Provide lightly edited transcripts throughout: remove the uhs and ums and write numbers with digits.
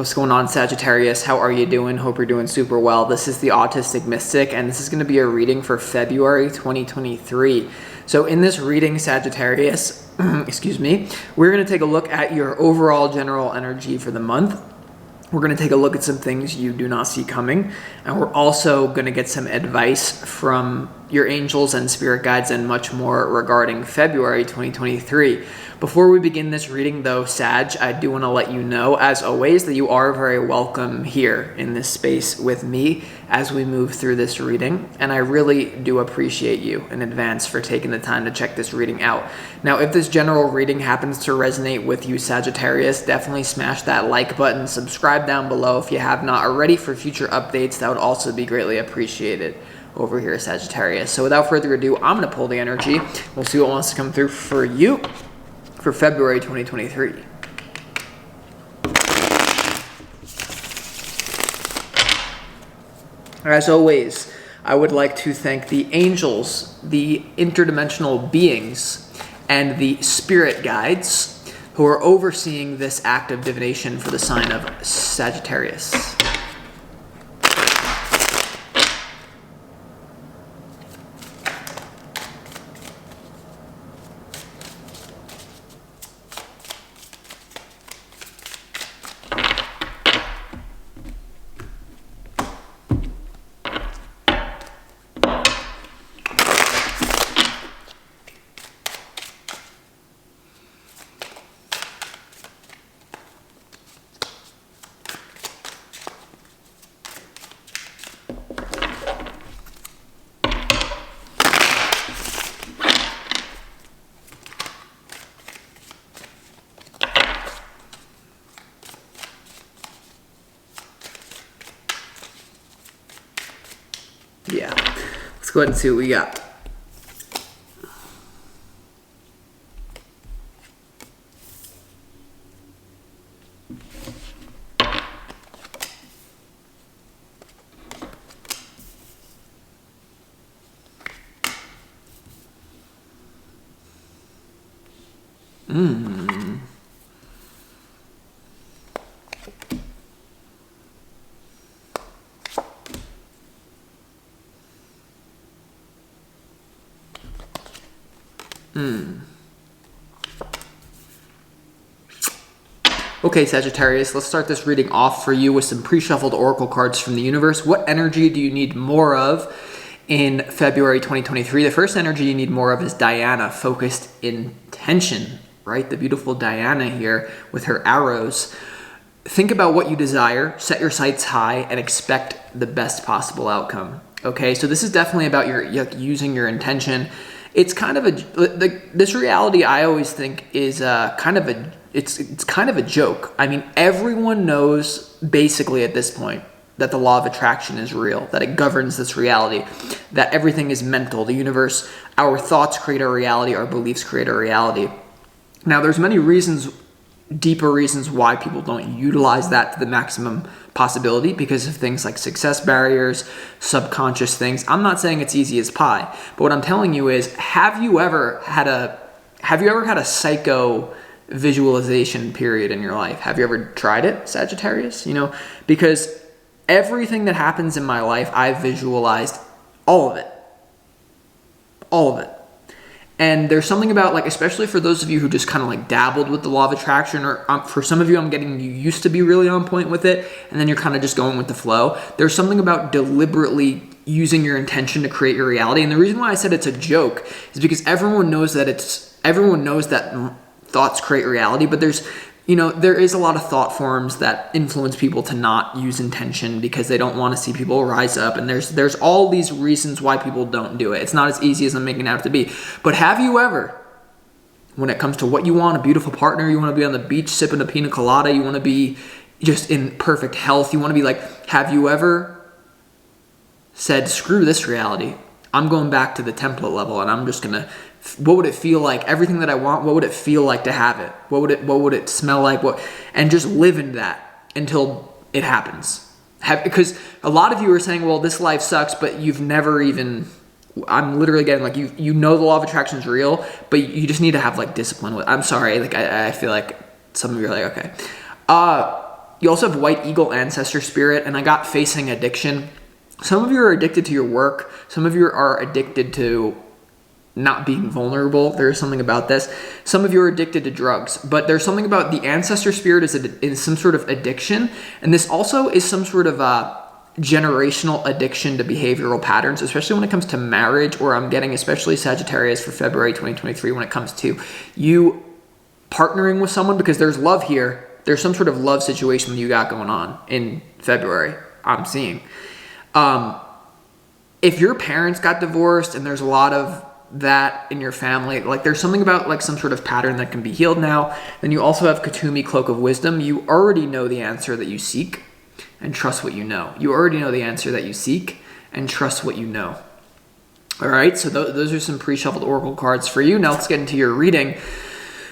What's going on, Sagittarius? How are you doing? Hope you're doing super well. This is the Autistic Mystic, and this is going to be a reading for February 2023. So in this reading, Sagittarius, excuse me, we're going to take a look at your overall general energy for the month. We're going to take a look at some things you do not see coming, and we're also going to get some advice from your angels and spirit guides and much more regarding February 2023. Before we begin this reading though, Sag, I do want to let you know, as always, that you are very welcome here in this space with me as we move through this reading, and I really do appreciate you in advance for taking the time to check this reading out. Now, if this general reading happens to resonate with you, Sagittarius, definitely smash that like button, subscribe down below if you have not already for future updates. That would also be greatly appreciated over here, Sagittarius. So without further ado, I'm going to pull the energy. We'll see what wants to come through for you for February 2023. As always, I would like to thank the angels, the interdimensional beings, and the spirit guides who are overseeing this act of divination for the sign of Sagittarius. Yeah, let's go ahead and see what we got. Okay, Sagittarius, let's start this reading off for you with some pre-shuffled oracle cards from the universe. What energy do you need more of in February 2023? The first energy you need more of is Diana, focused intention, right? The beautiful Diana here with her arrows. Think about what you desire, set your sights high, and expect the best possible outcome. Okay, so this is definitely about your using your intention. It's kind of this reality, I always think, is kind of a joke. I mean, everyone knows basically at this point that the law of attraction is real, that it governs this reality, that everything is mental. The universe, our thoughts create our reality, our beliefs create our reality. Now, there's many reasons, deeper reasons why people don't utilize that to the maximum possibility because of things like success barriers, subconscious things. I'm not saying it's easy as pie, but what I'm telling you is, have you ever had a psycho visualization period in your life? Have you ever tried it, Sagittarius? You know, because everything that happens in my life, I've visualized all of it. All of it. And there's something about, like, especially for those of you who just kind of like dabbled with the law of attraction, or for some of you, I'm getting you used to be really on point with it, and then you're kind of just going with the flow. There's something about deliberately using your intention to create your reality. And the reason why I said it's a joke is because everyone knows that thoughts create reality, but there is a lot of thought forms that influence people to not use intention because they don't want to see people rise up, and there's all these reasons why people don't do it. It's not as easy as I'm making it out to be. But have you ever, when it comes to what you want, a beautiful partner, you want to be on the beach sipping a pina colada, you want to be just in perfect health, you want to be like, have you ever said, screw this reality, I'm going back to the template level, and I'm just gonna, what would it feel like? Everything that I want, what would it feel like to have it? What would it smell like? And just live in that until it happens. Because a lot of you are saying, well, this life sucks, but you've never even, I'm literally getting like, you know the law of attraction is real, but you just need to have like discipline with, I'm sorry, like I feel like some of you are like, okay. You also have White Eagle Ancestor Spirit, and I got Facing Addiction. Some of you are addicted to your work. Some of you are addicted to not being vulnerable. There's something about this. Some of you are addicted to drugs, but there's something about the Ancestor Spirit is some sort of addiction, and this also is some sort of generational addiction to behavioral patterns, especially when it comes to marriage, or I'm getting especially Sagittarius for February 2023 when it comes to you partnering with someone, because there's love here. There's some sort of love situation that you got going on in February, I'm seeing. If your parents got divorced and there's a lot of that in your family, like there's something about like some sort of pattern that can be healed now. Then you also have Katumi, Cloak of Wisdom. You already know the answer that you seek, and trust what you know. You already know the answer that you seek, and trust what you know. All right, so those are some pre-shuffled oracle cards for you. Now let's get into your reading.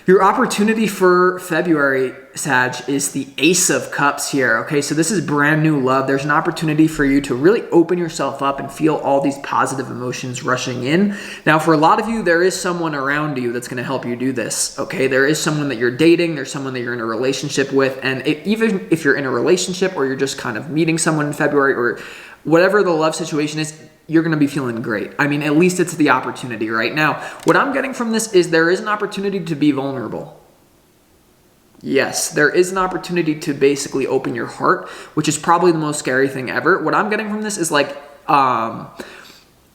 Your opportunity for February, Sag, is the Ace of Cups here. Okay, so this is brand new love. There's an opportunity for you to really open yourself up and feel all these positive emotions rushing in. Now, for a lot of you, there is someone around you that's going to help you do this. Okay, there is someone that you're dating. There's someone that you're in a relationship with. And even if you're in a relationship, or you're just kind of meeting someone in February, or whatever the love situation is, you're going to be feeling great. I mean, at least it's the opportunity right now. What I'm getting from this is there is an opportunity to be vulnerable. Yes, there is an opportunity to basically open your heart, which is probably the most scary thing ever. What I'm getting from this is like,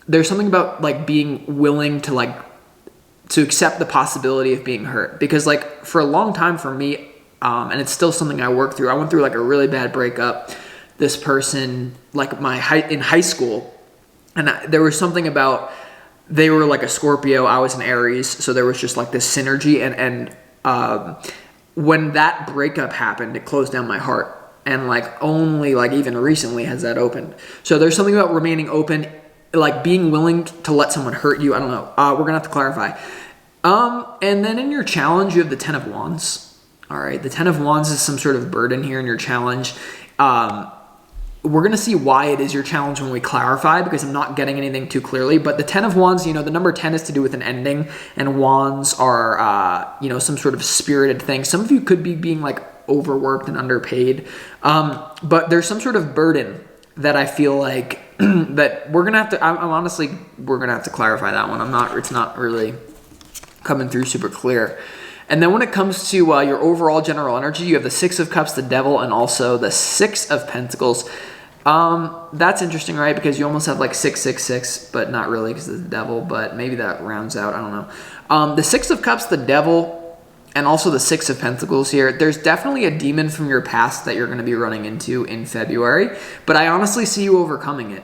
there's something about like being willing to like, to accept the possibility of being hurt. Because like for a long time for me, and it's still something I work through. I went through like a really bad breakup. This person, like in high school, and there was something about, they were like a Scorpio, I was an Aries, so there was just like this synergy, and when that breakup happened, it closed down my heart, and like only like even recently has that opened. So there's something about remaining open, like being willing to let someone hurt you. I don't know. We're gonna have to clarify. And then in your challenge, you have the Ten of Wands. All right, the Ten of Wands is some sort of burden here in your challenge. We're going to see why it is your challenge when we clarify, because I'm not getting anything too clearly. But the Ten of Wands, the number 10 is to do with an ending, and wands are, some sort of spirited thing. Some of you could be being like overworked and underpaid. But there's some sort of burden that I feel like that we're going to have to, we're going to have to clarify that one. It's not really coming through super clear. And then when it comes to your overall general energy, you have the Six of Cups, the Devil, and also the Six of Pentacles. That's interesting, right? Because you almost have like 666, but not really because of the Devil, but maybe that rounds out. I don't know. The Six of Cups, the Devil, and also the Six of Pentacles here. There's definitely a demon from your past that you're going to be running into in February, but I honestly see you overcoming it.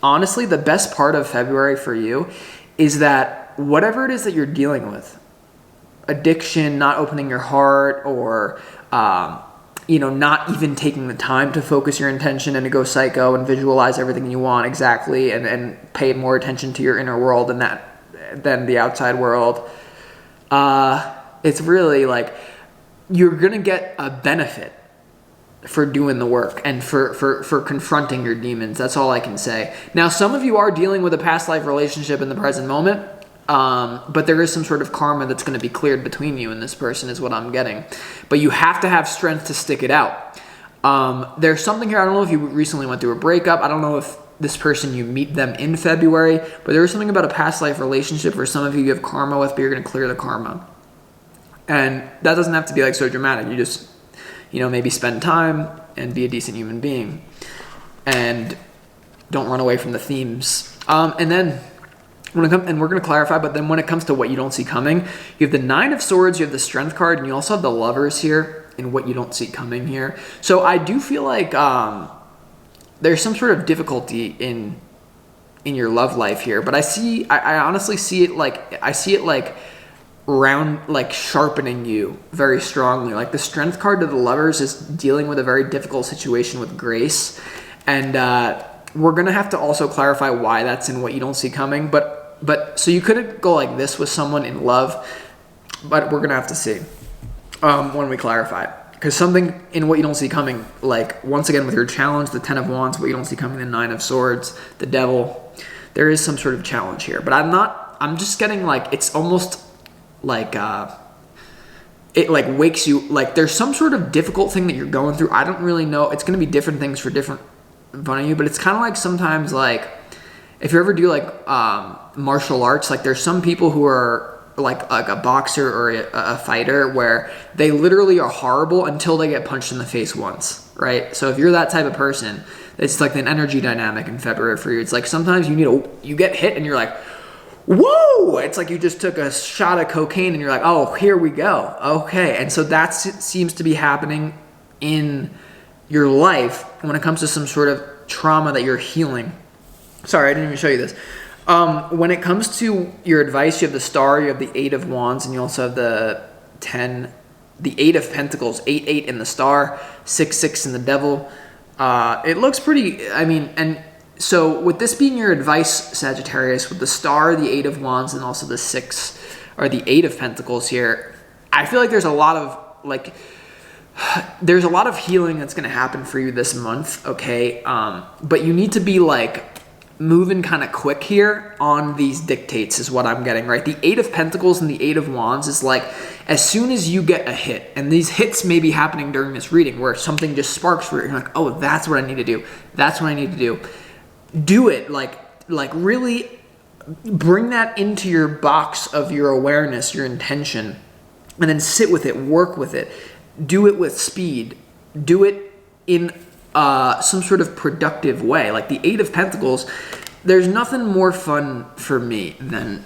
Honestly, the best part of February for you is that whatever it is that you're dealing with, addiction, not opening your heart, or not even taking the time to focus your intention and to go psycho and visualize everything you want exactly, and pay more attention to your inner world than the outside world. It's really like you're gonna get a benefit for doing the work and for confronting your demons. That's all I can say. Now, some of you are dealing with a past life relationship in the present moment. But there is some sort of karma that's going to be cleared between you and this person is what I'm getting. But you have to have strength to stick it out. There's something here. I don't know if you recently went through a breakup. I don't know if this person, you meet them in February. But there is something about a past life relationship where some of you have karma with, but you're going to clear the karma. And that doesn't have to be like so dramatic. You just, maybe spend time and be a decent human being. And don't run away from the themes. And then we're going to clarify, but then when it comes to what you don't see coming, you have the Nine of Swords, you have the Strength card, and you also have the Lovers here in what you don't see coming here. So I do feel like there's some sort of difficulty in your love life here, but I honestly see it like sharpening you very strongly. Like the Strength card to the Lovers is dealing with a very difficult situation with grace, and we're going to have to also clarify why that's in what you don't see coming, but so you couldn't go like this with someone in love, but we're going to have to see when we clarify. Because something in what you don't see coming, like once again with your challenge, the Ten of Wands, what you don't see coming, the Nine of Swords, the Devil, there is some sort of challenge here. But I'm just getting like, it's almost like, it like wakes you, like there's some sort of difficult thing that you're going through. I don't really know. It's going to be different things for different one of you, but it's kind of like sometimes like if you ever do like martial arts, like there's some people who are like a boxer or a fighter where they literally are horrible until they get punched in the face once, right? So if you're that type of person, it's like an energy dynamic in February for you. It's like sometimes you get hit and you're like, whoa! It's like you just took a shot of cocaine and you're like, oh, here we go. Okay. And so that seems to be happening in your life when it comes to some sort of trauma that you're healing. Sorry, I didn't even show you this. When it comes to your advice, you have the Star, you have the 8 of Wands, and you also have the 8 of Pentacles, 8 in the Star, 6 in the Devil. It looks pretty, I mean, and so with this being your advice, Sagittarius, with the Star, the 8 of Wands, and also the 6, or the 8 of Pentacles here, I feel like there's a lot of, there's a lot of healing that's going to happen for you this month, okay? But you need to be, moving kind of quick here on these dictates is what I'm getting, right? The 8 of Pentacles and the 8 of Wands is like, as soon as you get a hit, and these hits may be happening during this reading where something just sparks for you, you're like, oh, that's what I need to do. That's what I need to do. Do it, like really bring that into your box of your awareness, your intention, and then sit with it, work with it. Do it with speed. Do it in some sort of productive way. Like the 8 of Pentacles, there's nothing more fun for me than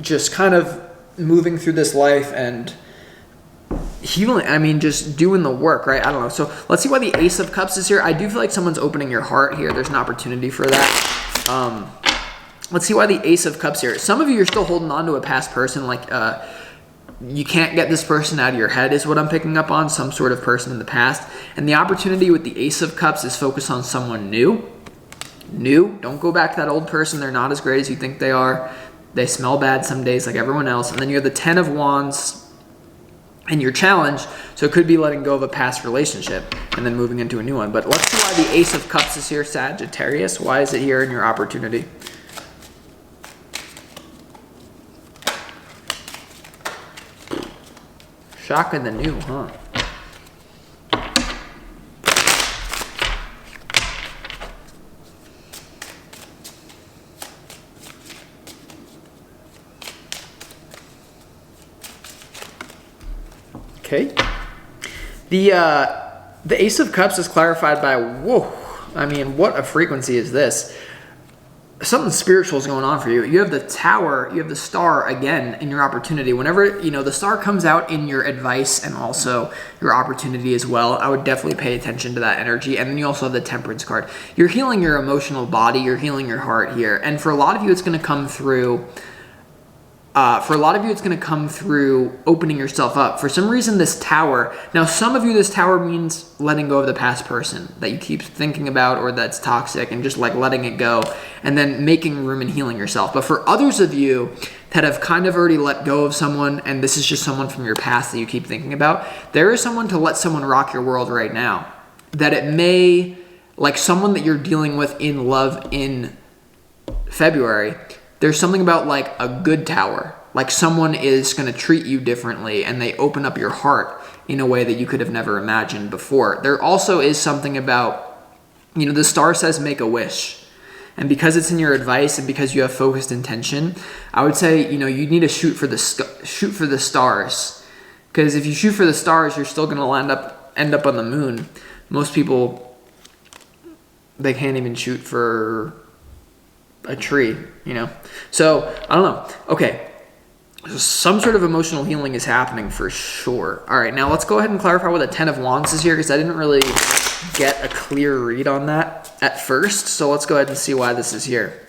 just kind of moving through this life and healing. I mean, just doing the work, right? I don't know. So let's see why the Ace of Cups is here. I do feel like someone's opening your heart here. There's an opportunity for that. Let's see why the Ace of Cups here. Some of you are still holding on to a past person, you can't get this person out of your head is what I'm picking up on, some sort of person in the past. And the opportunity with the Ace of Cups is focused on someone new. Don't go back to that old person. They're not as great as you think they are. They smell bad some days like everyone else. And then you have the 10 of Wands and your challenge. So it could be letting go of a past relationship and then moving into a new one. But let's see why the Ace of Cups is here, Sagittarius. Why is it here in your opportunity? Shock in the new, huh? Okay. The Ace of Cups is clarified by, whoa, I mean, what a frequency is this? Something spiritual is going on for you. You have the Tower, you have the Star again in your opportunity. Whenever, the Star comes out in your advice and also your opportunity as well, I would definitely pay attention to that energy. And then you also have the Temperance card. You're healing your emotional body, you're healing your heart here. And for a lot of you, it's going to come through opening yourself up. For some reason, this Tower, now some of you, this Tower means letting go of the past person that you keep thinking about or that's toxic and just letting it go and then making room and healing yourself. But for others of you that have kind of already let go of someone and this is just someone from your past that you keep thinking about, there is someone to let someone rock your world right now. That it may, someone that you're dealing with in love in February, there's something about a good Tower. Someone is going to treat you differently and they open up your heart in a way that you could have never imagined before. There also is something about, the Star says make a wish. And because it's in your advice and because you have focused intention, I would say, you need to shoot for the stars. Because if you shoot for the stars, you're still going to end up on the moon. Most people, they can't even shoot for a tree, So, I don't know. Okay. So some sort of emotional healing is happening for sure. All right, now let's go ahead and clarify what the 10 of Wands is here because I didn't really get a clear read on that at first. So let's go ahead and see why this is here.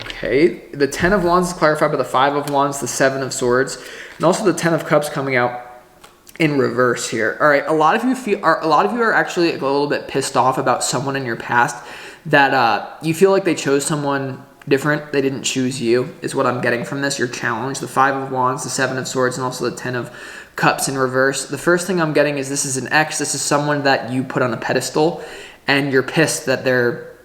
Okay, the 10 of Wands is clarified by the 5 of Wands, the 7 of Swords, and also the 10 of Cups coming out in reverse here. All right, a lot of you are actually a little bit pissed off about someone in your past that you feel like they chose someone different. They didn't choose you is what I'm getting from this. Your challenge, the 5 of Wands, the 7 of Swords, and also the 10 of Cups in reverse. The first thing I'm getting is this is an ex. This is someone that you put on a pedestal and you're pissed that they're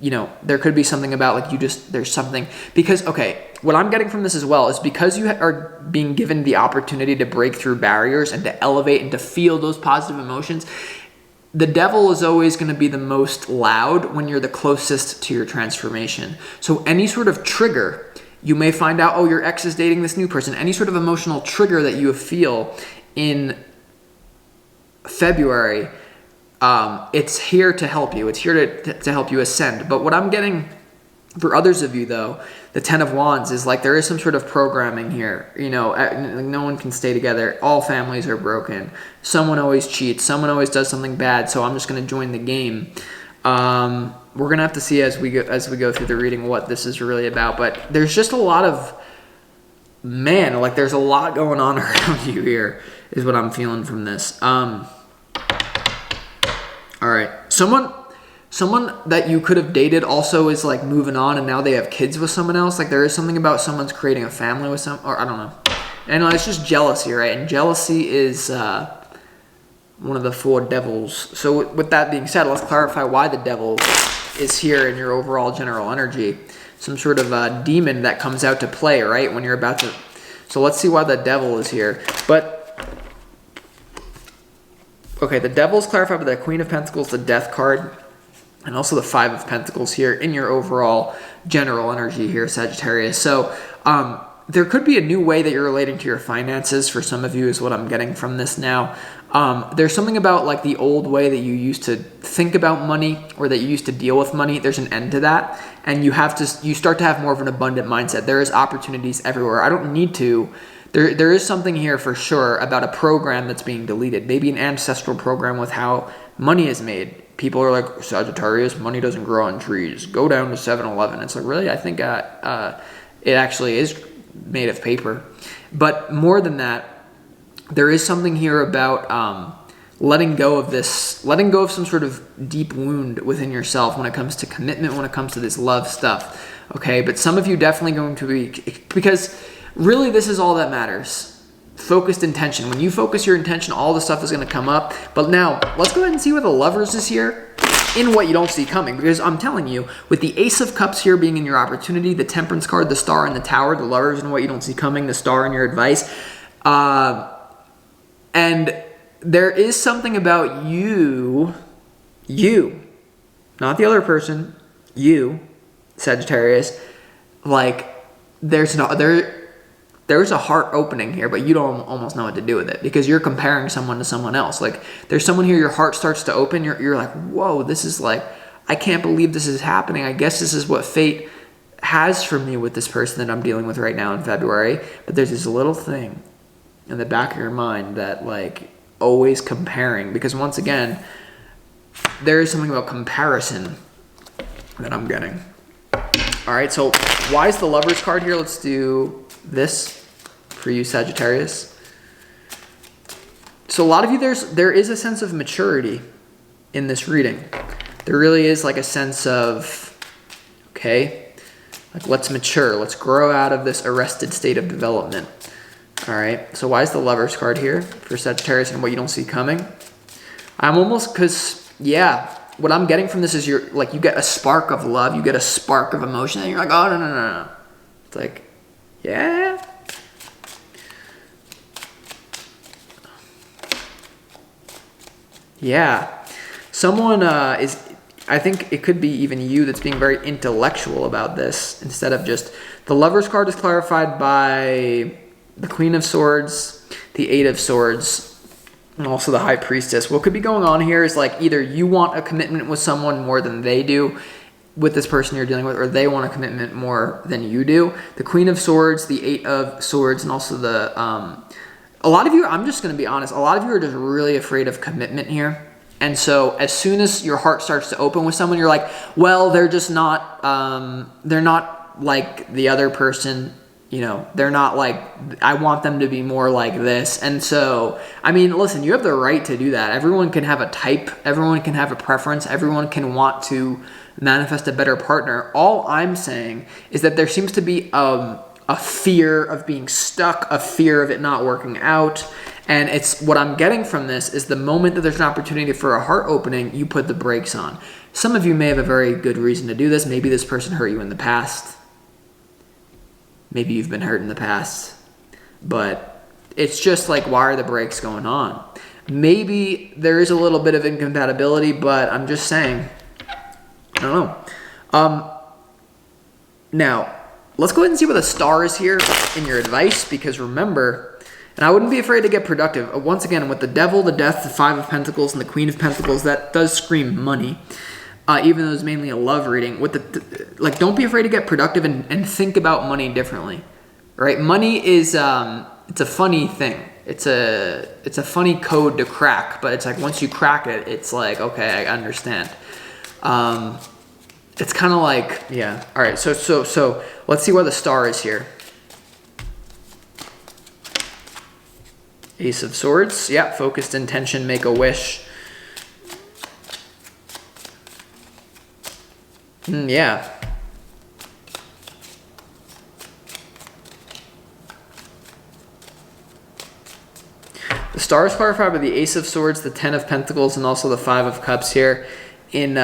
there could be something about like there's something, because, okay, what I'm getting from this as well is because you are being given the opportunity to break through barriers and to elevate and to feel those positive emotions, the devil is always going to be the most loud when you're the closest to your transformation. So any sort of trigger, you may find out, oh, your ex is dating this new person, any sort of emotional trigger that you feel in February, it's here to help you. It's here to help you ascend. But what I'm getting for others of you, though, the 10 of Wands is like there is some sort of programming here. No one can stay together. All families are broken. Someone always cheats. Someone always does something bad. So I'm just going to join the game. We're going to have to see as we go through the reading what this is really about. But there's just a lot of, there's a lot going on around you here is what I'm feeling from this. All right. Someone that you could have dated also is like moving on and now they have kids with someone else. Like there is something about someone's creating a family with or I don't know. And it's just jealousy, right? And jealousy is one of the 4 devils. So with that being said, let's clarify why the devil is here in your overall general energy. Some sort of demon that comes out to play, right? When you're about to. So let's see why the devil is here. But okay, the devil's clarified by the Queen of Pentacles, the Death card, and also the 5 of Pentacles here in your overall general energy here, Sagittarius. So there could be a new way that you're relating to your finances for some of you is what I'm getting from this now. There's something about like the old way that you used to think about money or that you used to deal with money. There's an end to that. And you start to have more of an abundant mindset. There is opportunities everywhere. I don't need to. There is something here for sure about a program that's being deleted. Maybe an ancestral program with how money is made. People are like, Sagittarius, money doesn't grow on trees. Go down to 7-Eleven. It's like, really? I think it actually is made of paper. But more than that, there is something here about letting go of some sort of deep wound within yourself when it comes to commitment, when it comes to this love stuff. Okay, but some of you definitely going to be, because really this is all that matters. Focused intention. When you focus your intention, all the stuff is going to come up. But now, let's go ahead and see where the Lovers is here in what you don't see coming. Because I'm telling you, with the Ace of Cups here being in your opportunity, the Temperance card, the Star and the Tower, the Lovers and what you don't see coming, the Star in your advice. And there is something about you, not the other person, you, Sagittarius, like there's a heart opening here, but you don't almost know what to do with it because you're comparing someone to someone else. Like there's someone here, your heart starts to open. You're like, whoa, this is like, I can't believe this is happening. I guess this is what fate has for me with this person that I'm dealing with right now in February. But there's this little thing in the back of your mind that like always comparing, because once again, there is something about comparison that I'm getting. All right, so why is the Lovers card here? Let's do this for you, Sagittarius. So a lot of you, there is a sense of maturity in this reading. There really is like a sense of, okay, like let's mature, let's grow out of this arrested state of development. All right, so why is the Lovers card here for Sagittarius and what you don't see coming? What I'm getting from this is you get a spark of love, you get a spark of emotion, and you're like, oh, no. It's like, yeah. Yeah. Someone I think it could be even you that's being very intellectual about this instead of just, the Lovers card is clarified by the Queen of Swords, the 8 of Swords, and also the High Priestess. What could be going on here is like either you want a commitment with someone more than they do with this person you're dealing with, or they want a commitment more than you do. The Queen of Swords, the 8 of Swords, and also the, a lot of you, I'm just going to be honest, a lot of you are just really afraid of commitment here. And so as soon as your heart starts to open with someone, you're like, well, they're just not, they're not like the other person. You know, they're not like, I want them to be more like this. And so, I mean, listen, you have the right to do that. Everyone can have a type. Everyone can have a preference. Everyone can want to manifest a better partner. All I'm saying is that there seems to be a fear of being stuck, a fear of it not working out. And it's what I'm getting from this is the moment that there's an opportunity for a heart opening, you put the brakes on. Some of you may have a very good reason to do this. Maybe this person hurt you in the past. Maybe you've been hurt in the past. But it's just like, why are the brakes going on? Maybe there is a little bit of incompatibility, but I'm just saying, I don't know. Now, let's go ahead and see what the star is here in your advice, because remember, and I wouldn't be afraid to get productive. Once again, with the devil, the death, the 5 of Pentacles, and the Queen of Pentacles, that does scream money, even though it's mainly a love reading. With the don't be afraid to get productive and think about money differently, right? Money is it's a funny thing. It's a funny code to crack, but it's like once you crack it, it's like, okay, I understand. It's kind of like, yeah. All right, so let's see where the star is here. Ace of Swords, yeah, focused intention, make a wish. Yeah. The star is clarified by the Ace of Swords, the 10 of Pentacles, and also the 5 of Cups here in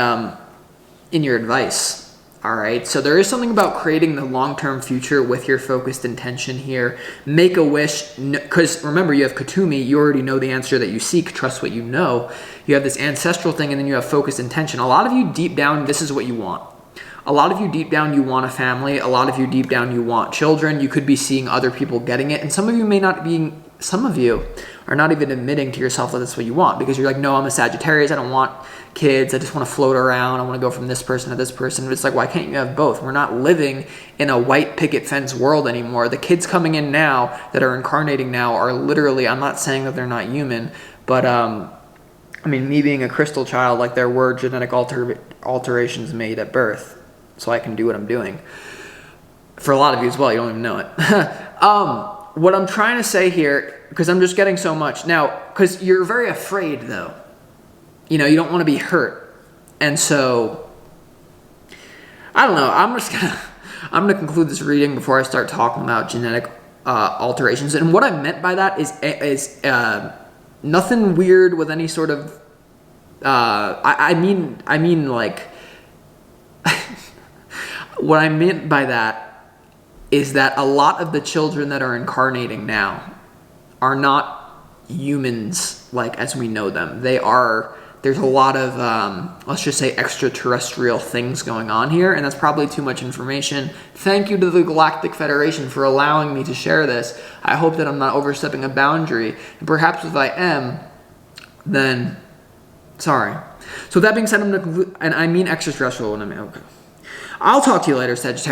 your advice. All right, so there is something about creating the long-term future with your focused intention here. Make a wish, because remember, you have Katumi. You already know the answer that you seek. Trust what you know. You have this ancestral thing, and then you have focused intention. A lot of you deep down, this is what you want. A lot of you deep down, you want a family. A lot of you deep down, you want children. You could be seeing other people getting it, and some of you may not be. Some of you are not even admitting to yourself that that's what you want, because you're like, no, I'm a Sagittarius. I don't want kids. I just want to float around. I want to go from this person to this person. It's like, why can't you have both? We're not living in a white picket fence world anymore. The kids coming in now that are incarnating now are literally, I'm not saying that they're not human, but I mean, me being a crystal child, like there were genetic alterations made at birth, so I can do what I'm doing. For a lot of you as well, you don't even know it. What I'm trying to say here, because I'm just getting so much now, because you're very afraid though. You know, you don't want to be hurt. And so, I don't know, I'm gonna conclude this reading before I start talking about genetic alterations. And what I meant by that is nothing weird with any sort of, I mean like, what I meant by that is that a lot of the children that are incarnating now are not humans like as we know them. There's a lot of, let's just say, extraterrestrial things going on here, and that's probably too much information. Thank you to the Galactic Federation for allowing me to share this. I hope that I'm not overstepping a boundary, and perhaps if I am, then sorry. So with that being said, I'm going to conclude, and I mean extraterrestrial when I mean, okay. I'll talk to you later, Sagittarius.